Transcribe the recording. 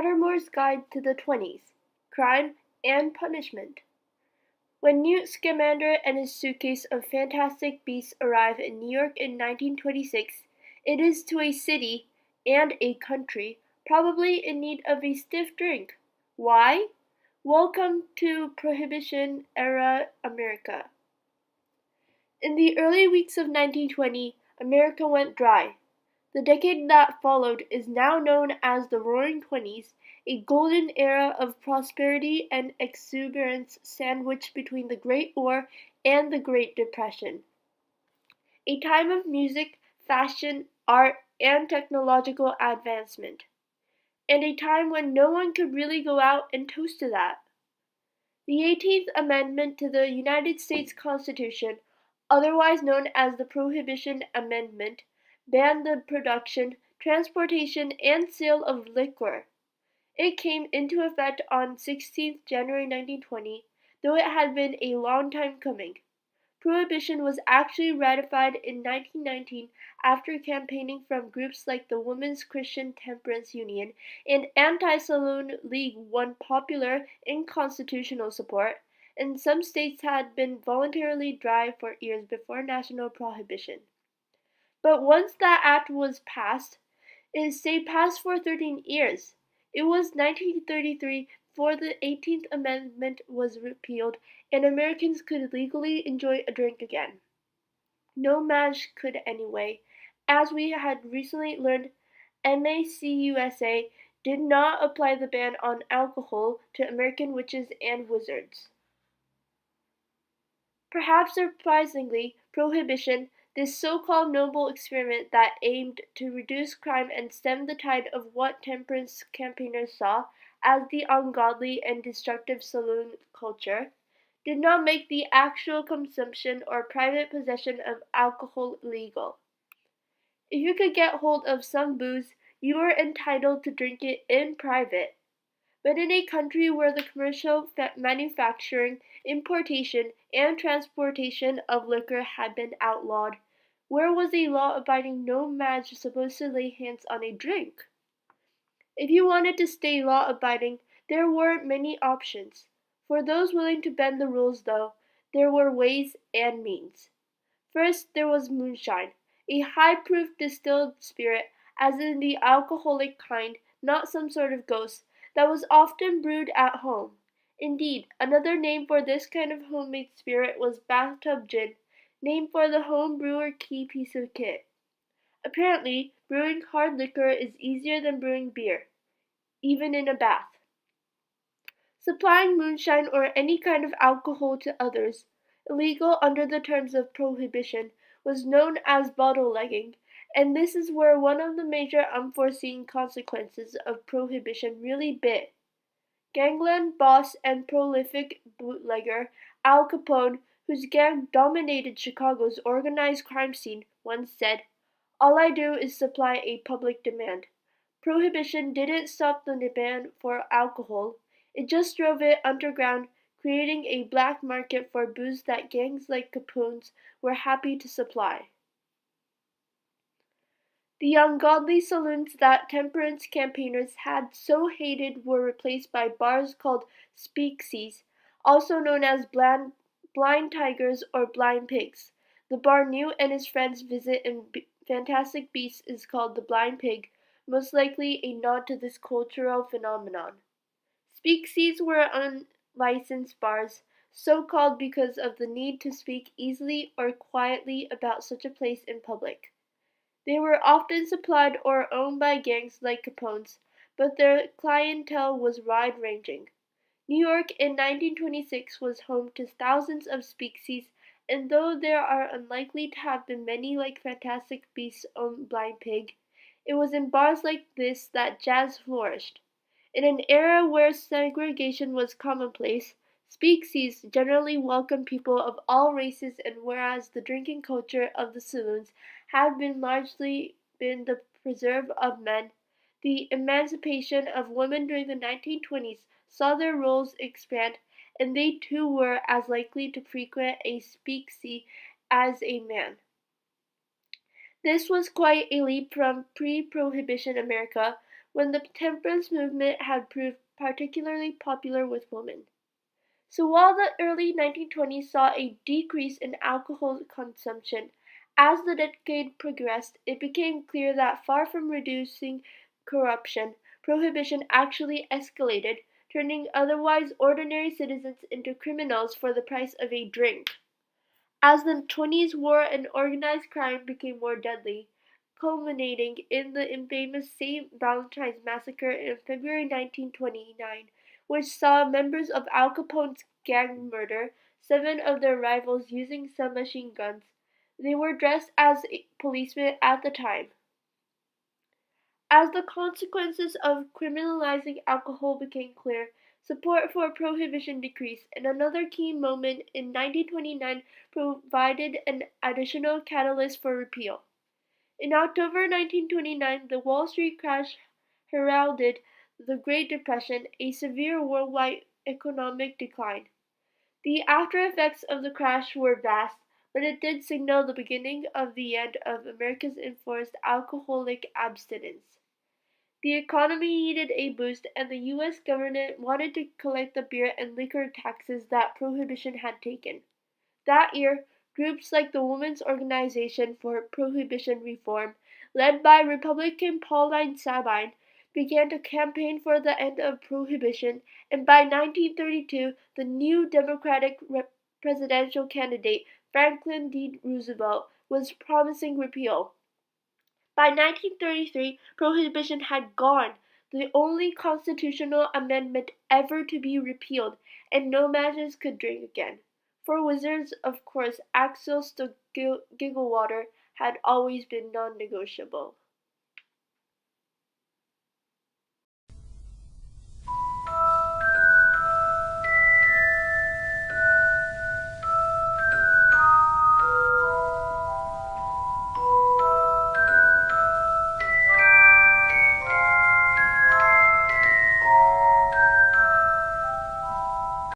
Pottermore's Guide to the Twenties: Crime and Punishment. When Newt Scamander and his suitcase of fantastic beasts arrive in New York in 1926, it is to a city and a country probably in need of a stiff drink. Why? Welcome to Prohibition-era America. In the early weeks of 1920, America went dry. The decade that followed is now known as the Roaring Twenties, a golden era of prosperity and exuberance sandwiched between the Great War and the Great Depression. A time of music, fashion, art, and technological advancement. And a time when no one could really go out and toast to that. The 18th Amendment to the United States Constitution, otherwise known as the Prohibition Amendment, banned the production, transportation, and sale of liquor. It came into effect on 16th January 1920, though it had been a long time coming. Prohibition was actually ratified in 1919 after campaigning from groups like the Women's Christian Temperance Union and Anti-Saloon League won popular and constitutional support, and some states had been voluntarily dry for years before national prohibition. But once that act was passed, it stayed passed for 13 years. It was 1933 before the 18th Amendment was repealed and Americans could legally enjoy a drink again. No match could anyway. As we had recently learned, NACUSA did not apply the ban on alcohol to American witches and wizards. Perhaps surprisingly, Prohibition, this so-called noble experiment that aimed to reduce crime and stem the tide of what temperance campaigners saw as the ungodly and destructive saloon culture, did not make the actual consumption or private possession of alcohol legal. If you could get hold of some booze, you were entitled to drink it in private. But in a country where the commercial manufacturing, importation, and transportation of liquor had been outlawed, where was a law-abiding nomad supposed to lay hands on a drink? If you wanted to stay law-abiding, there weren't many options. For those willing to bend the rules, though, there were ways and means. First, there was moonshine, a high-proof distilled spirit, as in the alcoholic kind, not some sort of ghost, that was often brewed at home. Indeed, another name for this kind of homemade spirit was bathtub gin, named for the home brewer key piece of kit. Apparently, brewing hard liquor is easier than brewing beer, even in a bath. Supplying moonshine or any kind of alcohol to others, illegal under the terms of prohibition, was known as bottle-legging, and this is where one of the major unforeseen consequences of prohibition really bit. Gangland boss and prolific bootlegger Al Capone, whose gang dominated Chicago's organized crime scene, once said, "All I do is supply a public demand." Prohibition didn't stop the demand for alcohol, it just drove it underground, creating a black market for booze that gangs like Capone's were happy to supply. The ungodly saloons that temperance campaigners had so hated were replaced by bars called speakeasies, also known as blind tigers or blind pigs. The bar Newt and his friends visit in Fantastic Beasts is called the Blind Pig, most likely a nod to this cultural phenomenon. Speakeasies were unlicensed bars, so called because of the need to speak easily or quietly about such a place in public. They were often supplied or owned by gangs like Capone's, but their clientele was wide-ranging. New York in 1926 was home to thousands of speakeasies, and though there are unlikely to have been many like Fantastic Beasts' own Blind Pig, it was in bars like this that jazz flourished. In an era where segregation was commonplace, speakeasies generally welcomed people of all races, and whereas the drinking culture of the saloons had largely been the preserve of men, the emancipation of women during the 1920s saw their roles expand, and they too were as likely to frequent a speakeasy as a man. This was quite a leap from pre-Prohibition America, when the temperance movement had proved particularly popular with women. So while the early 1920s saw a decrease in alcohol consumption, as the decade progressed, it became clear that far from reducing corruption, prohibition actually escalated, turning otherwise ordinary citizens into criminals for the price of a drink. As the '20s war and organized crime became more deadly, culminating in the infamous St. Valentine's Massacre in February 1929, which saw members of Al Capone's gang murder 7 of their rivals using submachine guns. They were dressed as policemen at the time. As the consequences of criminalizing alcohol became clear, support for prohibition decreased, and another key moment in 1929 provided an additional catalyst for repeal. In October 1929, the Wall Street crash heralded the Great Depression, a severe worldwide economic decline. The after-effects of the crash were vast, but it did signal the beginning of the end of America's enforced alcoholic abstinence. The economy needed a boost, and the U.S. government wanted to collect the beer and liquor taxes that Prohibition had taken. That year, groups like the Women's Organization for Prohibition Reform, led by Republican Pauline Sabine, began to campaign for the end of Prohibition, and by 1932, the new Democratic presidential candidate, Franklin D. Roosevelt, was promising repeal. By 1933, Prohibition had gone, the only constitutional amendment ever to be repealed, and no madness could drink again. For Wizards, of course, access to giggle water had always been non-negotiable.